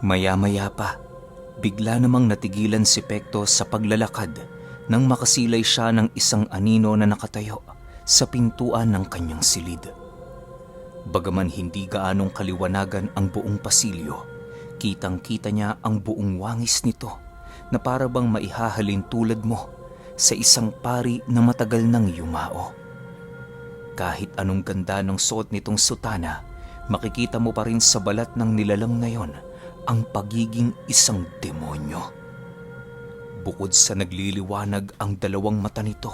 Maya-maya pa, bigla namang natigilan si Pekto sa paglalakad nang makasilay siya ng isang anino na nakatayo sa pintuan ng kanyang silid. Bagaman hindi gaanong kaliwanagan ang buong pasilyo, kitang-kita niya ang buong wangis nito na para bang maihahalin tulad mo sa isang pari na matagal nang yumao. Kahit anong ganda ng suot nitong sutana, makikita mo pa rin sa balat ng nilalang na yon ang pagiging isang demonyo. Bukod sa nagliliwanag ang dalawang mata nito,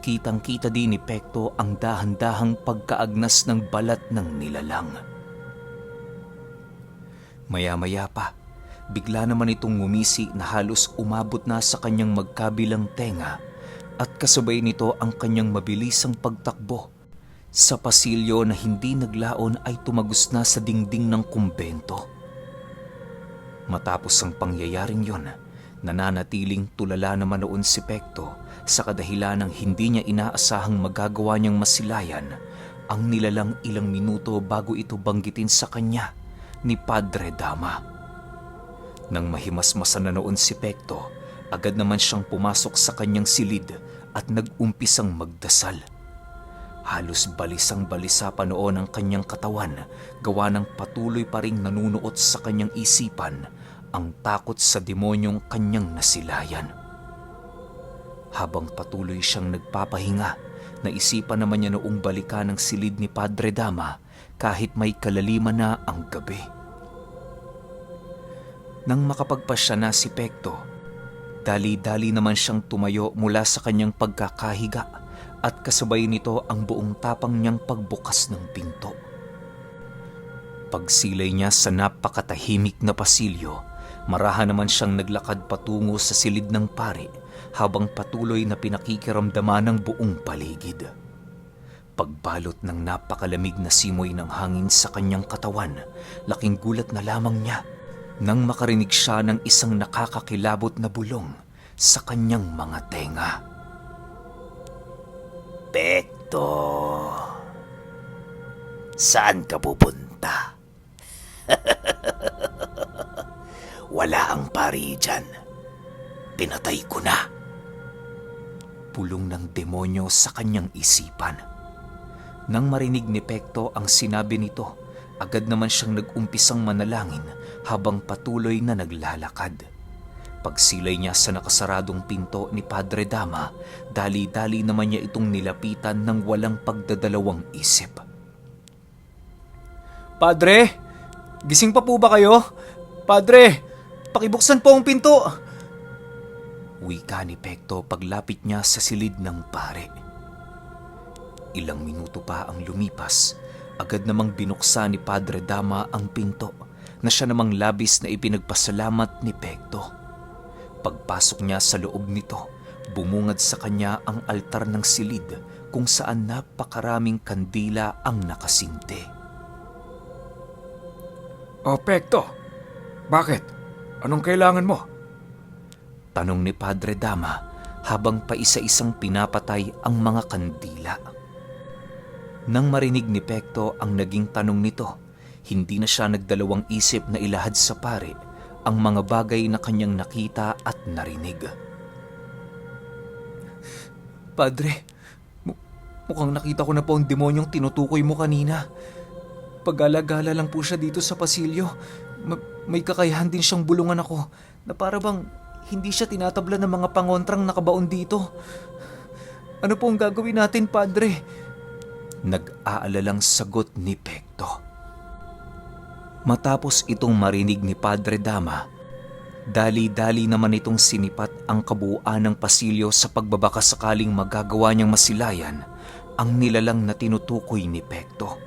kitang-kita din ni Pekto ang dahan-dahang pagkaagnas ng balat ng nilalang. Maya-maya pa, bigla naman itong ngumisi na halos umabot na sa kanyang magkabilang tenga at kasabay nito ang kanyang mabilisang pagtakbo sa pasilyo na hindi naglaon ay tumagos na sa dingding ng kumbento. Matapos ang pangyayaring yon, nananatiling tulala naman noon si Pekto sa kadahilan ng hindi niya inaasahang magagawa niyang masilayan ang nilalang ilang minuto bago ito banggitin sa kanya ni Padre Dama. Nang mahimasmasan na noon si Pekto, agad naman siyang pumasok sa kanyang silid at nag-umpisang magdasal. Halos balisang-balisa pa noon ang kanyang katawan, gawa ng patuloy pa ring nanunuot sa kanyang isipan ang takot sa demonyong kanyang nasilayan. Habang patuloy siyang nagpapahinga, naisipan naman niya noong balikan ang silid ni Padre Dama kahit may kalaliman na ang gabi. Nang makapagpasya na si Pekto, dali-dali naman siyang tumayo mula sa kanyang pagkakahiga at kasabay nito ang buong tapang niyang pagbukas ng pinto. Pagsilay niya sa napakatahimik na pasilyo, marahan naman siyang naglakad patungo sa silid ng pari habang patuloy na pinakikiramdaman ng buong paligid. Pagbalot ng napakalamig na simoy ng hangin sa kanyang katawan, laking gulat na lamang niya nang makarinig siya ng isang nakakakilabot na bulong sa kanyang mga tenga. Pekto, saan ka pupunta? Wala ang pari dyan. Pinatay ko na. Pulong ng demonyo sa kanyang isipan. Nang marinig ni Pekto ang sinabi nito, agad naman siyang nag-umpisang manalangin habang patuloy na naglalakad. Pagsilay niya sa nakasaradong pinto ni Padre Dama, dali-dali naman niya itong nilapitan ng walang pagdadalawang isip. Padre, gising pa po ba kayo? Padre, pakibuksan po ang pinto. Wika ni Pekto paglapit niya sa silid ng pare. Ilang minuto pa ang lumipas, agad namang binuksan ni Padre Dama ang pinto na siya namang labis na ipinagpasalamat ni Pekto. Pagpasok niya sa loob nito, bumungad sa kanya ang altar ng silid kung saan napakaraming kandila ang nakasinte. O Pekto, bakit? Anong kailangan mo? Tanong ni Padre Dama habang paisa-isang pinapatay ang mga kandila. Nang marinig ni Pekto ang naging tanong nito, hindi na siya nagdalawang isip na ilahad sa pare ang mga bagay na kanyang nakita at narinig. Padre, mukhang nakita ko na po ang demonyong tinutukoy mo kanina. Pag-alagala lang po siya dito sa pasilyo. May kakayahan din siyang bulungan ako na para bang hindi siya tinatabla ng mga pangontrang nakabaon dito. Ano po ang gagawin natin, Padre? Nag-aalalang sagot ni Pekto. Matapos itong marinig ni Padre Dama, dali-dali naman itong sinipat ang kabuuan ng pasilyo sa pagbabaka sakaling magagawa niyang masilayan ang nilalang na tinutukoy ni Pekto.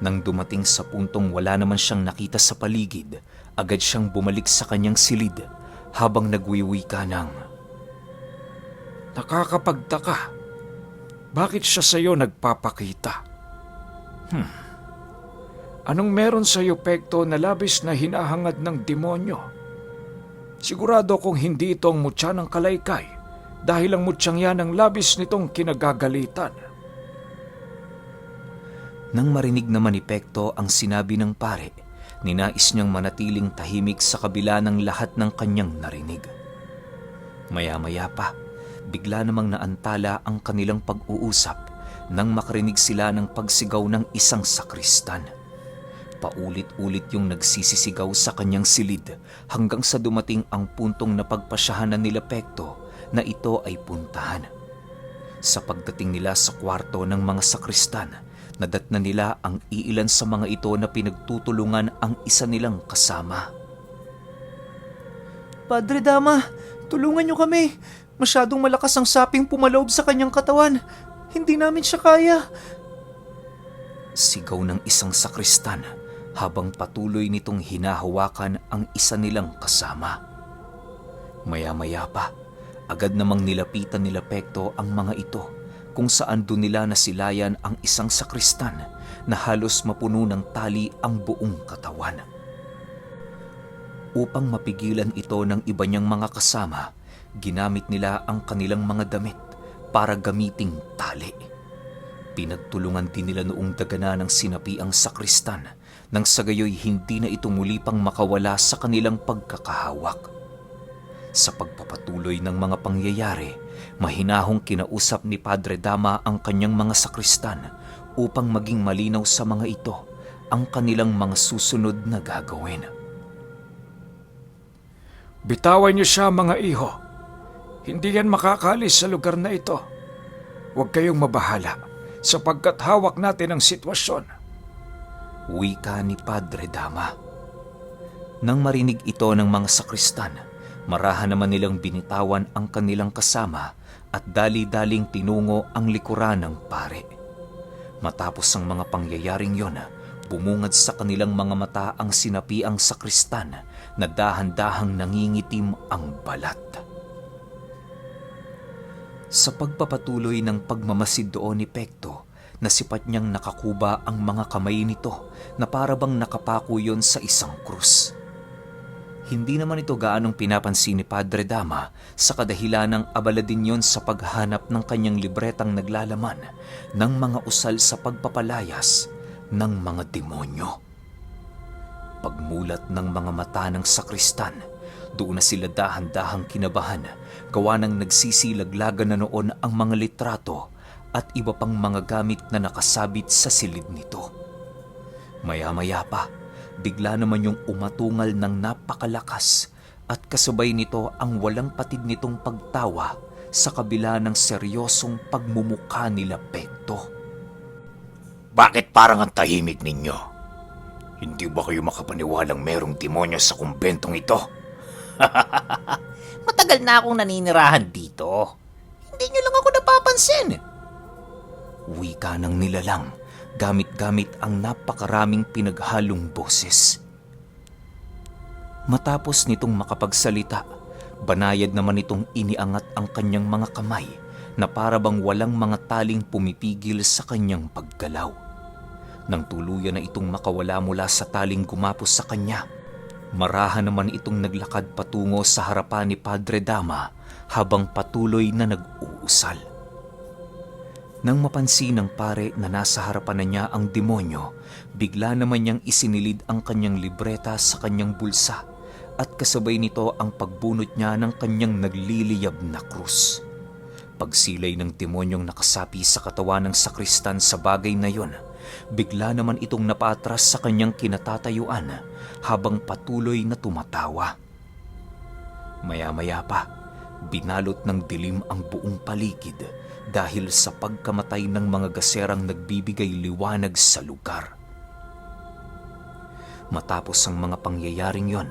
Nang dumating sa puntong wala naman siyang nakita sa paligid, agad siyang bumalik sa kanyang silid habang nagwiwika ng, Nakakapagtaka. Bakit siya sa'yo nagpapakita? Anong meron sa'yo, Pekto, na labis na hinahangad ng demonyo? Sigurado kung hindi ito ang mutya ng kalaykay dahil ang mutyang yan ang labis nitong kinagagalitan. Nang marinig naman ni Pekto ang sinabi ng pare, ninais niyang manatiling tahimik sa kabila ng lahat ng kanyang narinig. Maya-maya pa, bigla namang naantala ang kanilang pag-uusap nang makarinig sila ng pagsigaw ng isang sakristan. Paulit-ulit yung nagsisisigaw sa kanyang silid hanggang sa dumating ang puntong napagpasyahan na nila Pekto na ito ay puntahan. Sa pagdating nila sa kwarto ng mga sakristan, nadatna nila ang iilan sa mga ito na pinagtutulungan ang isa nilang kasama. Padre Dama, tulungan niyo kami. Masyadong malakas ang saping pumaloob sa kanyang katawan. Hindi namin siya kaya. Sigaw ng isang sakristan habang patuloy nitong hinahawakan ang isa nilang kasama. Maya-maya pa, agad namang nilapitan nila Pekto ang mga ito kung saan doon nila nasilayan ang isang sakristan na halos mapuno ng tali ang buong katawan. Upang mapigilan ito ng iba niyang mga kasama, ginamit nila ang kanilang mga damit para gamiting tali. Pinagtulungan din nila noong dagana ng sinapiang sakristan nang sa gayoy hindi na ito muli pang makawala sa kanilang pagkakahawak. Sa pagpapatuloy ng mga pangyayari, mahinahong kinausap ni Padre Dama ang kanyang mga sakristan upang maging malinaw sa mga ito ang kanilang mga susunod na gagawin. Bitawan niyo siya, mga iho. Hindi yan makakalis sa lugar na ito. Huwag kayong mabahala sapagkat hawak natin ang sitwasyon. Wika ni Padre Dama. Nang marinig ito ng mga sakristan, marahan naman nilang binitawan ang kanilang kasama at dali-daling tinungo ang likuran ng pare. Matapos ang mga pangyayaring yon, bumungad sa kanilang mga mata ang sinapiang sakristan na dahan-dahang nangingitim ang balat. Sa pagpapatuloy ng pagmamasid doon ni Pekto, nasipat niyang nakakuba ang mga kamay nito na parabang nakapako yon sa isang krus. Hindi naman ito gaanong pinapansin ni Padre Dama sa kadahilan ng abala din yon sa paghanap ng kanyang libretang naglalaman ng mga usal sa pagpapalayas ng mga demonyo. Pagmulat ng mga mata ng sakristan, doon na sila dahan-dahang kinabahan gawa ng nagsisilaglagan na noon ang mga litrato at iba pang mga gamit na nakasabit sa silid nito. Maya-maya pa, bigla naman yung umatungal ng napakalakas at kasabay nito ang walang patid nitong pagtawa sa kabila ng seryosong pagmumukha nila Pekto. Bakit parang ang tahimik ninyo? Hindi ba kayo makapaniwalang merong demonyo sa kumbentong ito? Matagal na akong naninirahan dito. Hindi nyo lang ako napapansin. Wika ng nilalang, gamit-gamit ang napakaraming pinaghalong boses. Matapos nitong makapagsalita, banayad naman itong iniangat ang kanyang mga kamay na parabang walang mga taling pumipigil sa kanyang paggalaw. Nang tuluyan na itong makawala mula sa taling gumapos sa kanya, marahan naman itong naglakad patungo sa harapan ni Padre Dama habang patuloy na nag-uusal. Nang mapansin ng pare na nasa harapan na niya ang demonyo, bigla naman niyang isinilid ang kanyang libreta sa kanyang bulsa at kasabay nito ang pagbunot niya ng kanyang nagliliyab na krus. Pagsilay ng demonyong nakasapi sa katawan ng sakristan sa bagay na yon, bigla naman itong napaatras sa kanyang kinatatayuan habang patuloy na tumatawa. Maya-maya pa, binalot ng dilim ang buong paligid dahil sa pagkamatay ng mga gaserang nagbibigay liwanag sa lugar. Matapos ang mga pangyayaring yon,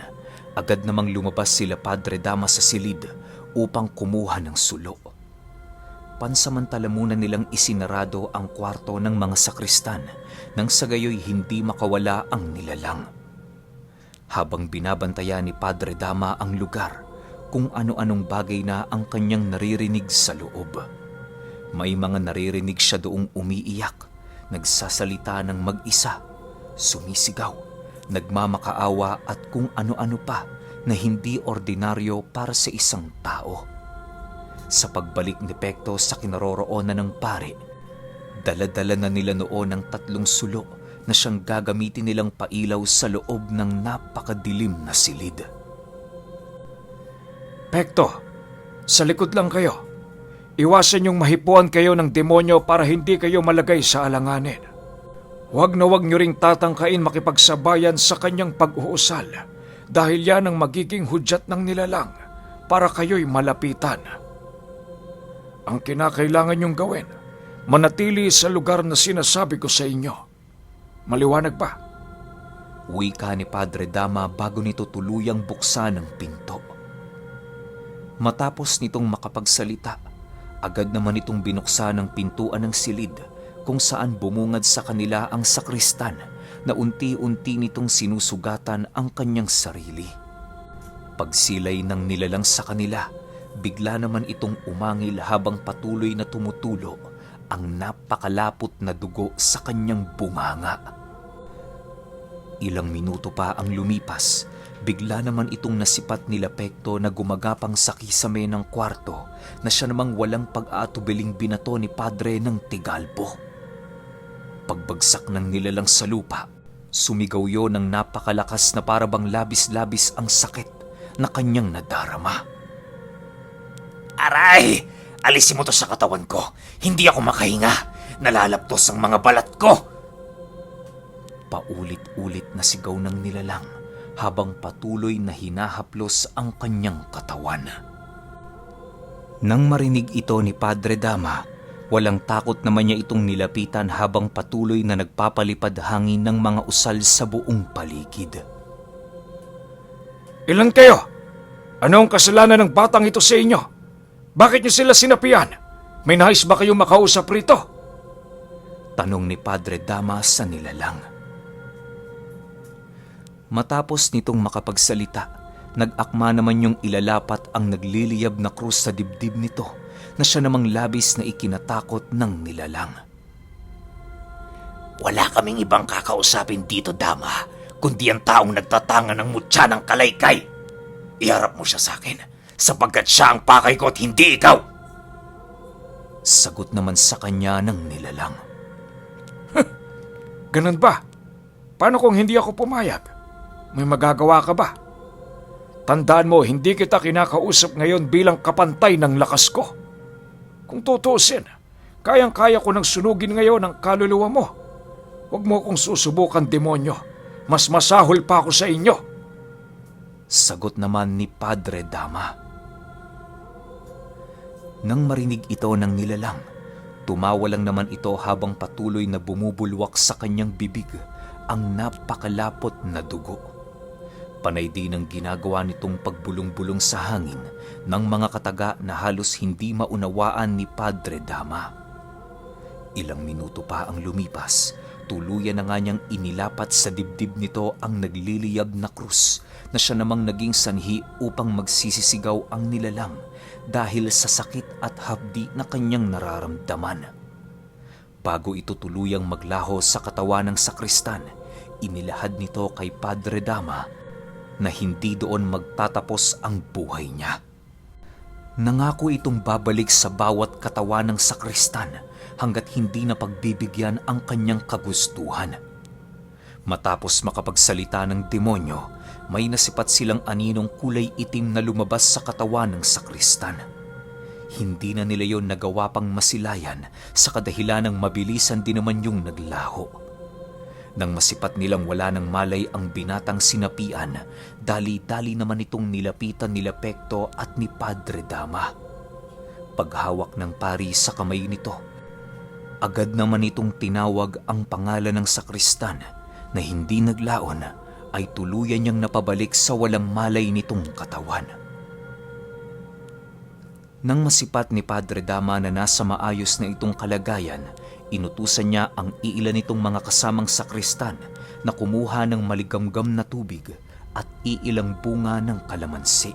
agad namang lumabas sila Padre Dama sa silid upang kumuha ng sulo. Pansamantala muna nilang isinarado ang kwarto ng mga sakristan nang sa gayoy hindi makawala ang nilalang. Habang binabantayan ni Padre Dama ang lugar, kung ano-anong bagay na ang kanyang naririnig sa loob. May mga naririnig siya doong umiiyak, nagsasalita ng mag-isa, sumisigaw, nagmamakaawa at kung ano-ano pa na hindi ordinaryo para sa isang tao. Sa pagbalik ni Pekto sa kinaroroonan ng pare, dala-dala na nila noon ang 3 sulo na siyang gagamitin nilang pailaw sa loob ng napakadilim na silid. Pekto, sa likod lang kayo. Iwasan yung mahipuan kayo ng demonyo para hindi kayo malagay sa alanganin. Huwag na huwag nyo ring tatangkain makipagsabayan sa kanyang pag-uusal dahil yan ang magiging hudyat ng nilalang para kayo'y malapitan. Ang kinakailangan nyong gawin, manatili sa lugar na sinasabi ko sa inyo. Maliwanag ba? Wika ni Padre Dama bago nito tuluyang buksan ang pinto. Matapos nitong makapagsalita, agad naman itong binuksan ang pintuan ng silid kung saan bumungad sa kanila ang sakristan na unti-unti nitong sinusugatan ang kanyang sarili. Pagsilay ng nilalang sa kanila, bigla naman itong umangil habang patuloy na tumutulo ang napakalapot na dugo sa kanyang bunganga. Ilang minuto pa ang lumipas, bigla naman itong nasipat nila Pekto na gumagapang sa kisame ng kwarto na siya namang walang pag-aatubiling binato ni Padre ng tigalpo. Pagbagsak ng nilalang sa lupa, sumigaw yon ng napakalakas na parabang labis-labis ang sakit na kanyang nadarama. Aray! Alisin mo to sa katawan ko. Hindi ako makahinga. Nalalaptos ang mga balat ko. Paulit-ulit na sigaw ng nilalang habang patuloy na hinahaplos ang kanyang katawan. Nang marinig ito ni Padre Dama, walang takot naman niya itong nilapitan habang patuloy na nagpapalipad hangin ng mga usal sa buong paligid. Ilan kayo? Ano ang kasalanan ng batang ito sa inyo? Bakit niyo sila sinapian? May nais ba kayong makausap rito? Tanong ni Padre Dama sa nilalang. Matapos nitong makapagsalita, nag-akma naman yung ilalapat ang nagliliyab na krus sa dibdib nito na siya namang labis na ikinatakot ng nilalang. Wala kaming ibang kakausapin dito, Dama, kundi ang taong nagtatanga ng mutya ng kalaykay. Iharap mo siya sa akin, sapagkat siya ang pakay ko at hindi ikaw. Sagot naman sa kanya ng nilalang. Ganun ba? Paano kung hindi ako pumayag? May magagawa ka ba? Tandaan mo, hindi kita kinakausap ngayon bilang kapantay ng lakas ko. Kung tutuusin, kayang-kaya ko nang sunugin ngayon ang kaluluwa mo. Huwag mo akong susubukan, demonyo. Mas masahol pa ako sa inyo. Sagot naman ni Padre Dama. Nang marinig ito ng nilalang, tumawa lang naman ito habang patuloy na bumubulwak sa kanyang bibig ang napakalapot na dugo. Panay din ang ginagawa nitong pagbulong-bulong sa hangin ng mga kataga na halos hindi maunawaan ni Padre Dama. Ilang minuto pa ang lumipas, tuluyan na nga niyang inilapat sa dibdib nito ang nagliliyab na krus na siya namang naging sanhi upang magsisisigaw ang nilalang dahil sa sakit at hapdi na kanyang nararamdaman. Bago ito tuluyang maglaho sa katawan ng sakristan, inilahad nito kay Padre Dama na hindi doon magtatapos ang buhay niya. Nangako itong babalik sa bawat katawan ng sakristan hanggat hindi na pagbibigyan ang kanyang kagustuhan. Matapos makapagsalita ng demonyo, may nasipat silang aninong kulay itim na lumabas sa katawan ng sakristan. Hindi na nila yon nagawa pang masilayan sa kadahilan ng mabilisan din naman yung naglaho. Nang masipat nilang wala ng malay ang binatang sinapian, dali-dali naman itong nilapitan nila Pekto at ni Padre Dama. Paghawak ng pari sa kamay nito, agad naman itong tinawag ang pangalan ng sakristan na hindi naglaon ay tuluyan niyang napabalik sa walang malay nitong katawan. Nang masipat ni Padre Dama na nasa maayos na itong kalagayan, inutusan niya ang iilan nitong mga kasamang sakristan na kumuha ng maligamgam na tubig at iilang bunga ng kalamansi.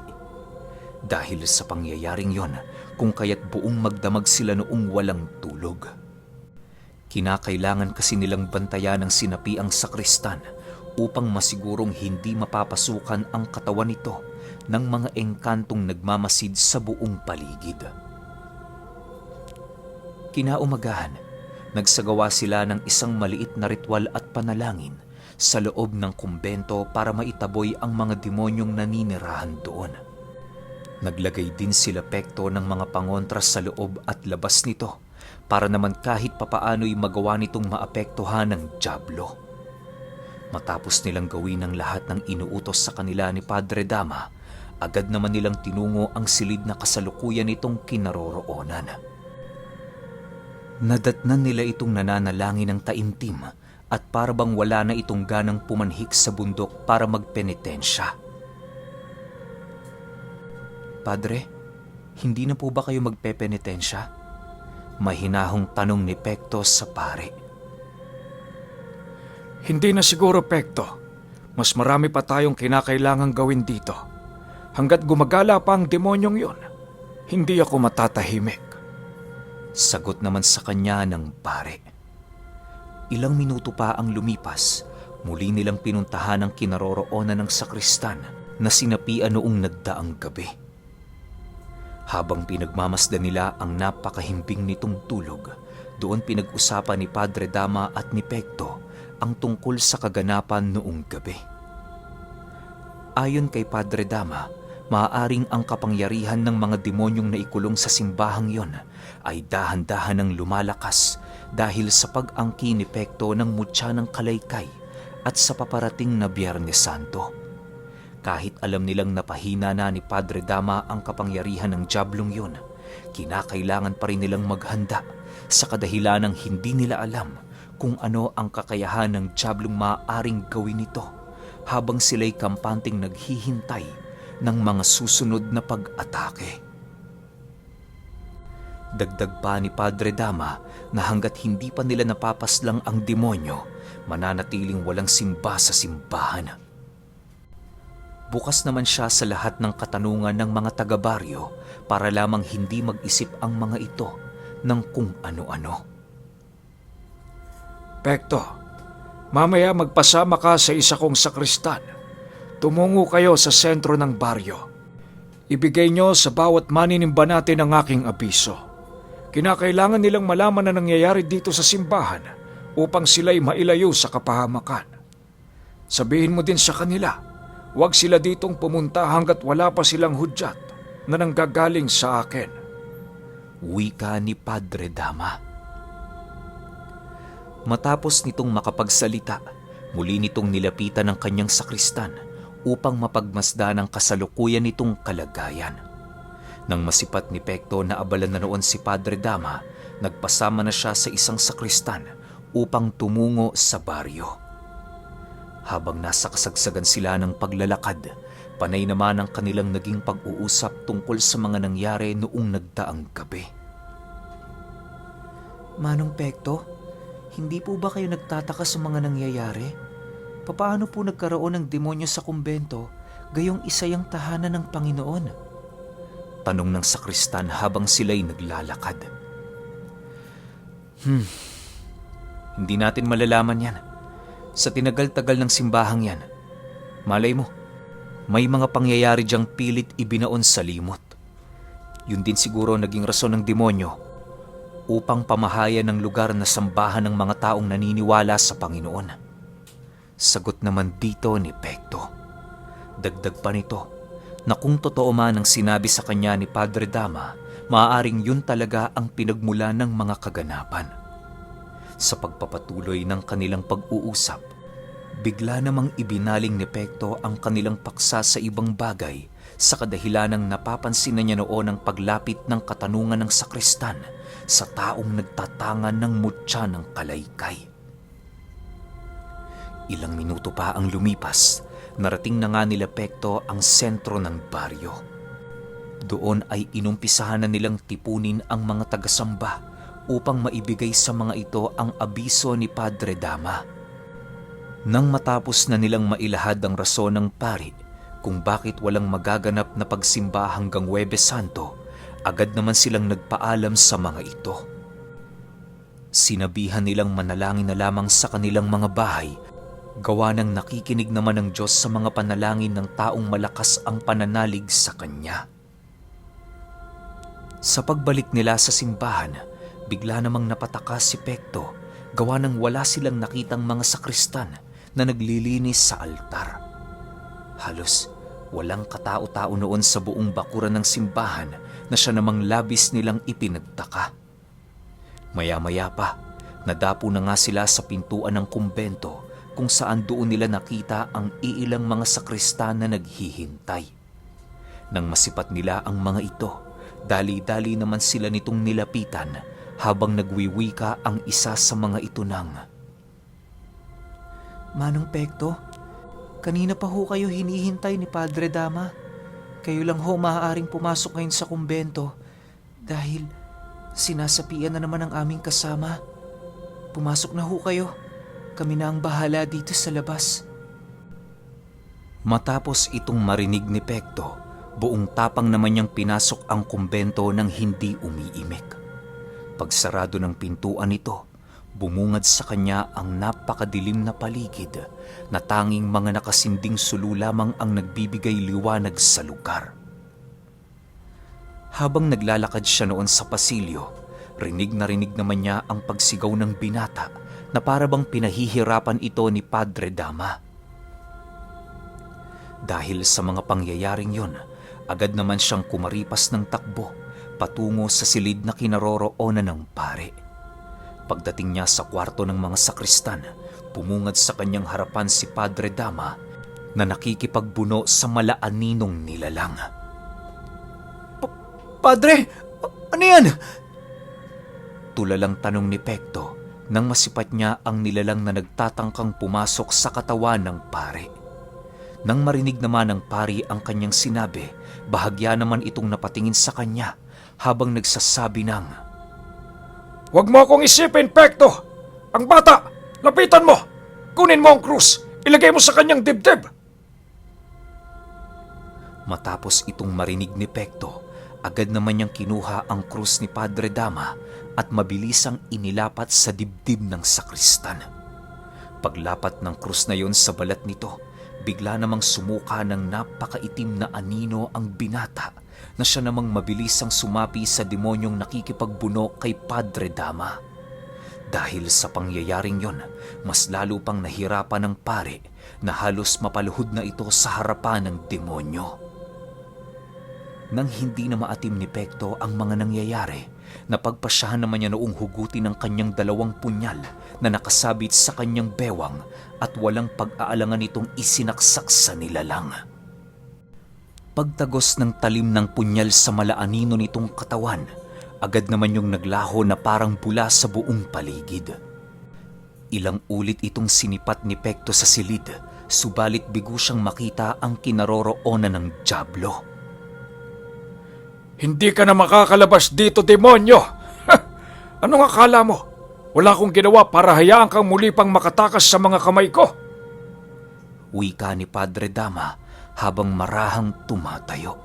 Dahil sa pangyayaring yon, kung kaya't buong magdamag sila noong walang tulog. Kinakailangan kasi nilang bantayan ang sinapiang sakristan upang masigurong hindi mapapasukan ang katawan nito ng mga engkantong nagmamasid sa buong paligid. Kinaumagahan, Nagsagawa sila ng isang maliit na ritual at panalangin sa loob ng kumbento para maitaboy ang mga demonyong naninirahan doon. Naglagay din sila Pekto ng mga pangontra sa loob at labas nito para naman kahit papaano'y magawa nitong maapektuhan ng dyablo. Matapos nilang gawin ang lahat ng inuutos sa kanila ni Padre Dama, agad naman nilang tinungo ang silid na kasalukuyan nitong kinaroroonan. Nadatnan nila itong nananalangin ng taimtim at para bang wala na itong ganang pumanhik sa bundok para magpenitensya. Padre, hindi na po ba kayo magpepenitensya? Mahinahong tanong ni Pekto sa pare. Hindi na siguro, Pekto. Mas marami pa tayong kinakailangang gawin dito. Hanggat gumagala pa ang demonyong yun, hindi ako matatahimik. Sagot naman sa kanya ng pare. Ilang minuto pa ang lumipas, muli nilang pinuntahan ang kinaroroonan ng sakristan na sinapian noong nagdaang gabi. Habang pinagmamasdan nila ang napakahimbing nitong tulog, doon pinag-usapan ni Padre Dama at ni Pekto ang tungkol sa kaganapan noong gabi. Ayon kay Padre Dama, maaaring ang kapangyarihan ng mga demonyong naikulong sa simbahang yon ay dahan-dahan ng lumalakas dahil sa pag-angkin ni Pekto ng mutya ng kalaykay at sa paparating na Biyernes Santo. Kahit alam nilang napahina na ni Padre Dama ang kapangyarihan ng diablong yun, kinakailangan pa rin nilang maghanda sa kadahilanang hindi nila alam kung ano ang kakayahan ng diablong maaaring gawin nito habang sila'y kampanting naghihintay ng mga susunod na pag-atake. Dagdag pa ni Padre Dama na hanggat hindi pa nila napapaslang ang demonyo, mananatiling walang simba sa simbahan. Bukas naman siya sa lahat ng katanungan ng mga taga-baryo para lamang hindi mag-isip ang mga ito ng kung ano-ano. Pekto, mamaya magpasama ka sa isa kong sakristan. Tumungo kayo sa sentro ng baryo. Ibigay nyo sa bawat maninimba natin ang aking abiso. Kinakailangan nilang malaman na nangyayari dito sa simbahan upang sila'y mailayo sa kapahamakan. Sabihin mo din sa kanila, huwag sila ditong pumunta hanggat wala pa silang hudyat na nanggagaling sa akin. Wika ni Padre Dama. Matapos nitong makapagsalita, muli nitong nilapitan ng kanyang sakristan upang mapagmasdan ang kasalukuyan nitong kalagayan. Nang masipat ni Pekto na abala na noon si Padre Dama, nagpasama na siya sa isang sakristan upang tumungo sa baryo. Habang nasa kasagsagan sila ng paglalakad, panay naman ang kanilang naging pag-uusap tungkol sa mga nangyari noong nagdaang gabi. Manong Pekto, hindi po ba kayo nagtataka sa mga nangyayari? Papaano po nagkaroon ng demonyo sa kumbento, gayong isa yung tahanan ng Panginoon? Tanong ng sakristan habang sila'y naglalakad. Hindi natin malalaman yan. Sa tinagal-tagal ng simbahang yan, malay mo, may mga pangyayari diyang pilit ibinaon sa limot. Yun din siguro naging rason ng demonyo upang pamahayan ng lugar na sambahan ng mga taong naniniwala sa Panginoon. Sagot naman dito ni Pekto. Dagdag pa nito na kung totoo man ang sinabi sa kanya ni Padre Dama, maaaring yun talaga ang pinagmula ng mga kaganapan. Sa pagpapatuloy ng kanilang pag-uusap, bigla namang ibinaling ni Pekto ang kanilang paksa sa ibang bagay sa kadahilanang napapansin na niya noon ang paglapit ng katanungan ng sakristan sa taong nagtatangan ng mutya ng kalaykay. Ilang minuto pa ang lumipas, narating na nga nila Pekto ang sentro ng baryo. Doon ay inumpisahan na nilang tipunin ang mga tagasamba upang maibigay sa mga ito ang abiso ni Padre Dama. Nang matapos na nilang mailahad ang rason ng pari kung bakit walang magaganap na pagsimba hanggang Huwebes Santo, agad naman silang nagpaalam sa mga ito. Sinabihan nilang manalangin na lamang sa kanilang mga bahay, gawa ng nakikinig naman ng Diyos sa mga panalangin ng taong malakas ang pananalig sa Kanya. Sa pagbalik nila sa simbahan, bigla namang napatakas si Pekto gawa ng wala silang nakitang mga sakristan na naglilinis sa altar. Halos walang katao-tao noon sa buong bakuran ng simbahan na siya namang labis nilang ipinagtaka. Maya-maya pa, nadapo na nga sila sa pintuan ng kumbento kung saan doon nila nakita ang iilang mga sakristan na naghihintay. Nang masipat nila ang mga ito, dali-dali naman sila nitong nilapitan habang nagwiwika ang isa sa mga ito ng, Manong Pekto, kanina pa ho kayo hinihintay ni Padre Dama. Kayo lang ho maaaring pumasok ngayon sa kumbento dahil sinasapian na naman ang aming kasama. Pumasok na ho kayo. Kami na ang bahala dito sa labas. Matapos itong marinig ni Pekto, buong tapang naman niyang pinasok ang kumbento nang hindi umiimik. Pagsarado ng pintuan nito, bumungad sa kanya ang napakadilim na paligid na tanging mga nakasinding sulu lamang ang nagbibigay liwanag sa lugar. Habang naglalakad siya noon sa pasilyo, rinig naman niya ang pagsigaw ng binata na para bang pinahihirapan ito ni Padre Dama. Dahil sa mga pangyayaring yon, agad naman siyang kumaripas ng takbo patungo sa silid na kinaroroonan ng pare. Pagdating niya sa kwarto ng mga sakristan, pumungad sa kanyang harapan si Padre Dama na nakikipagbuno sa malaaninong nilalang. Padre, ano yan? Tulalang tanong ni Pekto nang masipat niya ang nilalang na nagtatangkang pumasok sa katawan ng pare. Nang marinig naman ng pari ang kanyang sinabi, bahagya naman itong napatingin sa kanya habang nagsasabi ng, Huwag mo akong isipin, Pekto! Ang bata! Lapitan mo! Kunin mo ang krus! Ilagay mo sa kanyang dibdib! Matapos itong marinig ni Pekto, agad naman niyang kinuha ang krus ni Padre Dama at mabilisang inilapat sa dibdib ng sakristan. Paglapat ng krus na yon sa balat nito, bigla namang sumuka ng napakaitim na anino ang binata na siya namang mabilisang sumapi sa demonyong nakikipagbuno kay Padre Dama. Dahil sa pangyayaring yon, mas lalo pang nahirapan ng pare na halos mapaluhod na ito sa harapan ng demonyo. Nang hindi na maatim ni Pekto ang mga nangyayari, napagpasyahan naman niya noong hugutin ang kanyang 2 punyal na nakasabit sa kanyang bewang at walang pag-aalangan itong isinaksak sa nilalang. Pagtagos ng talim ng punyal sa malaanino nitong katawan, agad naman yung naglaho na parang bula sa buong paligid. Ilang ulit itong sinipat ni Pekto sa silid, subalit bigo siyang makita ang kinaroroonan ng dyablo. Hindi ka na makakalabas dito, demonyo! Anong akala mo? Wala akong ginawa para hayaan kang muli pang makatakas sa mga kamay ko. Wika ni Padre Dama habang marahang tumatayo.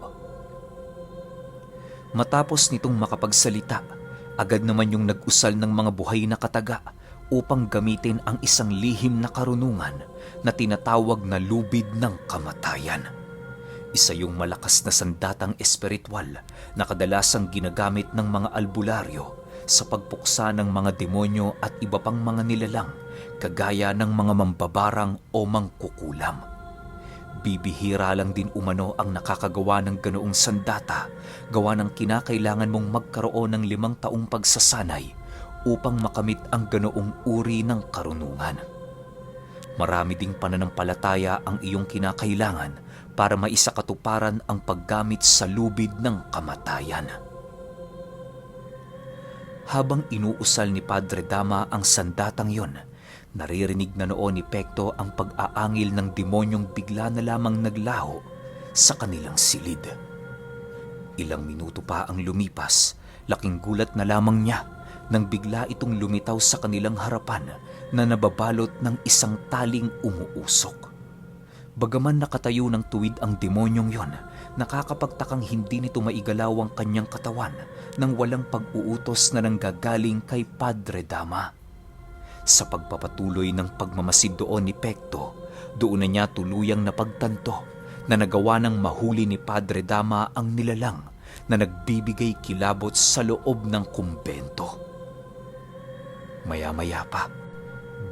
Matapos nitong makapagsalita, agad naman yung nag-usal ng mga buhay na kataga upang gamitin ang isang lihim na karunungan na tinatawag na lubid ng kamatayan. Isa yung malakas na sandatang espiritual na kadalasang ginagamit ng mga albularyo sa pagpuksa ng mga demonyo at iba pang mga nilalang kagaya ng mga mambabarang o mangkukulam. Bibihira lang din umano ang nakakagawa ng ganoong sandata, gawa ng kinakailangan mong magkaroon ng 5 taong pagsasanay upang makamit ang ganoong uri ng karunungan. Marami ding pananampalataya ang iyong kinakailangan para maisakatuparan ang paggamit sa lubid ng kamatayan. Habang inuusal ni Padre Dama ang sandatang yon, naririnig na noon ni Pekto ang pag-aangil ng demonyong bigla na lamang naglaho sa kanilang silid. Ilang minuto pa ang lumipas, laking gulat na lamang niya nang bigla itong lumitaw sa kanilang harapan na nababalot ng isang taling umuusok. Bagaman nakatayo ng tuwid ang demonyong yon, nakakapagtakang hindi nito maigalaw ang kanyang katawan nang walang pag-uutos na nanggagaling kay Padre Dama. Sa pagpapatuloy ng pagmamasid doon ni Pekto, doon na niya tuluyang napagtanto na nagawa ng mahuli ni Padre Dama ang nilalang na nagbibigay kilabot sa loob ng kumbento. Maya-maya pa,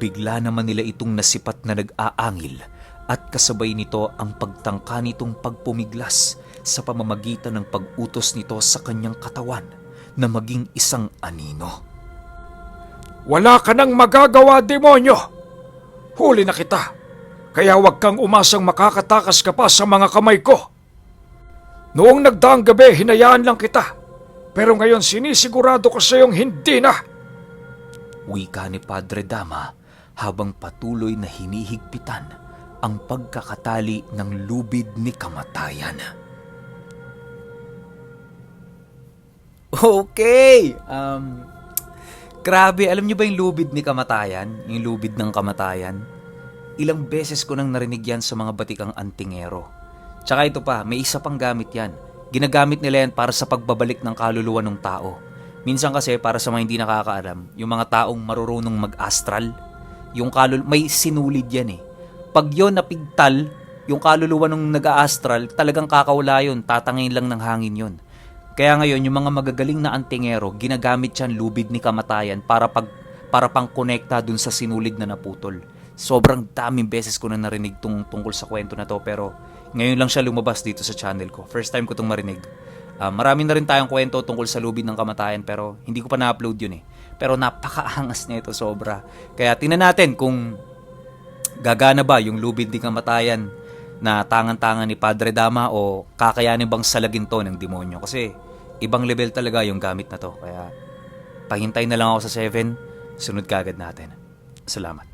bigla naman nila itong nasipat na nag-aangil at kasabay nito ang pagtangka nitong pagpumiglas sa pamamagitan ng pag-utos nito sa kanyang katawan na maging isang anino. Wala ka nang magagawa, demonyo! Huli na kita, kaya huwag kang umasang makakatakas ka pa sa mga kamay ko. Noong nagdaang gabi, hinayaan lang kita, pero ngayon sinisigurado ko sa iyong hindi na. Wika ni Padre Dama habang patuloy na hinihigpitan ang pagkakatali ng lubid ni kamatayan. Okay! Grabe, alam niyo ba yung lubid ni kamatayan? Yung lubid ng kamatayan? Ilang beses ko nang narinig yan sa mga batikang antingero. Tsaka ito pa, may isa pang gamit yan. Ginagamit nila yan para sa pagbabalik ng kaluluwa ng tao. Minsan kasi, para sa mga hindi nakakaalam, yung mga taong marurunong mag-astral, may sinulid yan eh. Pag yon napigtal, yung kaluluwa ng nag-astral, talagang kakawala yun, tatangin lang ng hangin yun. Kaya ngayon, yung mga magagaling na antingero, ginagamit yan lubid ni kamatayan para pang konekta dun sa sinulid na naputol. Sobrang daming beses ko na narinig tungkol sa kwento na to, pero ngayon lang siya lumabas dito sa channel ko. First time ko itong marinig. Marami na rin tayong kwento tungkol sa lubid ng kamatayan, pero hindi ko pa na-upload yun eh. Pero napakaangas nito, sobra. Kaya tingnan natin kung gagana ba yung lubid ng kamatayan na tangan-tangan ni Padre Dama o kakayanin bang salagin to ng demonyo. Kasi ibang level talaga yung gamit na to. Kaya pahintay na lang ako sa 7, sunod kagad natin. Salamat.